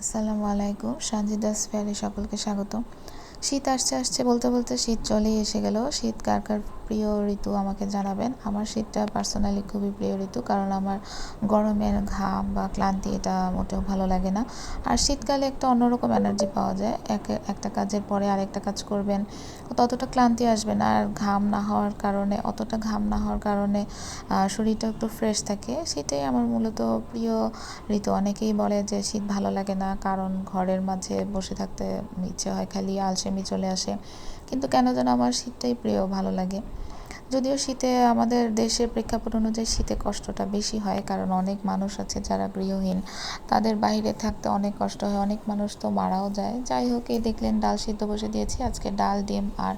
আসসালামু আলাইকুম। সানজিদাস ফেয়ারে সকলকে স্বাগতম। শীত আসছে আসছে বলতে বলতে শীত চলেই এসে গেল। শীত কার কার প্রিয় ঋতু আমাকে জানাবেন। আমার শীতটা পার্সোনালি খুবই প্রিয় ঋতু, কারণ আমার গরমের ঘাম বা ক্লান্তি এটা মোটেও ভালো লাগে না। আর শীতকালে একটা অন্যরকম এনার্জি পাওয়া যায়। একটা কাজের পরে আরেকটা কাজ করবেন, ততটা ক্লান্তি আসবে না। আর অতটা ঘাম না হওয়ার কারণে শরীরটা একটু ফ্রেশ থাকে। সেটাই আমার মূলত প্রিয় ঋতু। অনেকেই বলে যে শীত ভালো লাগে না, কারণ ঘরের মাঝে বসে থাকতে ইচ্ছে হয়, খালি আলসেমি চলে আসে। কিন্তু কেন যেন আমার শীতটাই প্রিয়, ভালো লাগে। যদিও শীতে আমাদের দেশের প্রেক্ষাপট অনুযায়ী শীতে কষ্টটা বেশি হয়, কারণ অনেক মানুষ আছে যারা গৃহহীন, তাদের বাইরে থাকতে অনেক কষ্ট হয়, অনেক মানুষ তো মারাও যায়। যাই হোক, এই দেখলেন ডাল সিদ্ধ বসে দিয়েছি। আজকে ডাল, ডিম আর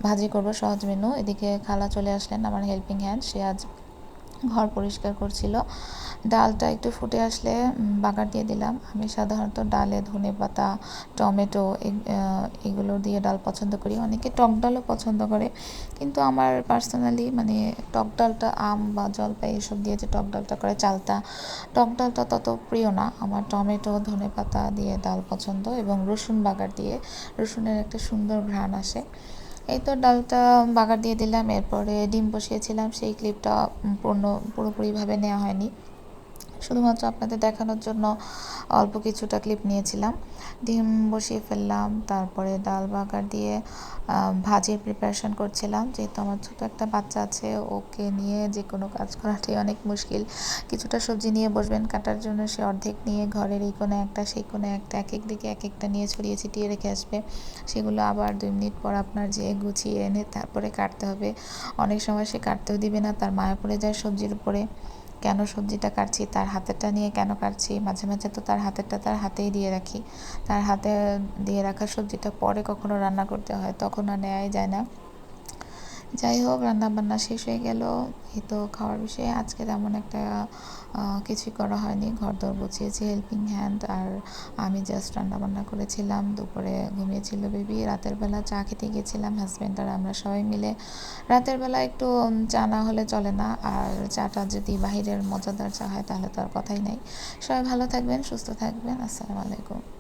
ভাজি করব, সহজ মেনু। এদিকে খালা চলে আসলেন, আমার হেল্পিং হ্যান্ড। সে আজ ঘর পরিষ্কার করছিল। ডালটা একটু ফুটে আসলে বাগার দিয়ে দিলাম। আমি সাধারণত ডালে ধনেপাতা, টমেটো এগুলো দিয়ে ডাল পছন্দ করি। অনেকে টক ডালও পছন্দ করে, কিন্তু আমার পার্সোনালি টক ডালটা আম বা জলপাই এসব দিয়ে যে টক ডালটা করে, চালটা, টক ডালটা তত প্রিয় না আমার। টমেটো, ধনেপাতা দিয়ে ডাল পছন্দ, এবং রসুন বাগার দিয়ে। রসুনের একটা সুন্দর ঘ্রাণ আসে। এই তো ডালটা বাগার দিয়ে দিলাম। এরপরে ডিম বসিয়েছিলাম, সেই ক্লিপটা পুরোপুরিভাবে নেওয়া হয়নি, শুধুমাত্র আপনাদের দেখানোর জন্য অল্প কিছুটা ক্লিপ নিয়েছিলাম। ডিম বসিয়ে ফেললাম, তারপরে ডাল বাগার দিয়ে ভাজির প্রিপারেশন করছিলাম। যেহেতু আমার ছোটো একটা বাচ্চা আছে, ওকে নিয়ে যে কোনো কাজ করাটাই অনেক মুশকিল। কিছুটা সবজি নিয়ে বসবেন কাটার জন্য, সে অর্ধেক নিয়ে ঘরের এই কোণে একটা সেই কোণে একটা, এক এক দিকে এক একটা নিয়ে ছড়িয়ে ছিটিয়ে রেখে আসবে। সেগুলো আবার 2 মিনিট পর আপনার যেয়ে গুছিয়ে এনে তারপরে কাটতে হবে। অনেক সময় সে কাটতেও দিবে না, তার মায়া পড়ে যায় সবজির উপরে। কেন সবজিটা কাটছি, তার হাতেরটা নিয়ে কেন কাটছি। মাঝে মাঝে তো তার হাতেরটা তার হাতেই দিয়ে রাখি। তার হাতে দিয়ে রাখা সবজিটা পরে কখনো রান্না করতে হয়, তখন আর নেওয়াই যায় না। যাই হোক, রান্নাবান্না শেষ হয়ে গেল। এই তো খাওয়ার বিষয়ে আজকে তেমন একটা কিছুই করা হয়নি। ঘরদোর গুছিয়েছি হেল্পিং হ্যান্ড, আর আমি জাস্ট রান্নাবান্না করেছিলাম। দুপুরে ঘুমিয়েছিল বেবি। রাতের বেলা চা খেতে গিয়েছিলাম হাজব্যান্ড আর আমরা সবাই মিলে। রাতের বেলা একটু চা না হলে চলে না, আর চাটা যদি বাহিরের মজাদার চা হয় তাহলে তো আর কথাই নেই। সবাই ভালো থাকবেন, সুস্থ থাকবেন। আসসালামু আলাইকুম।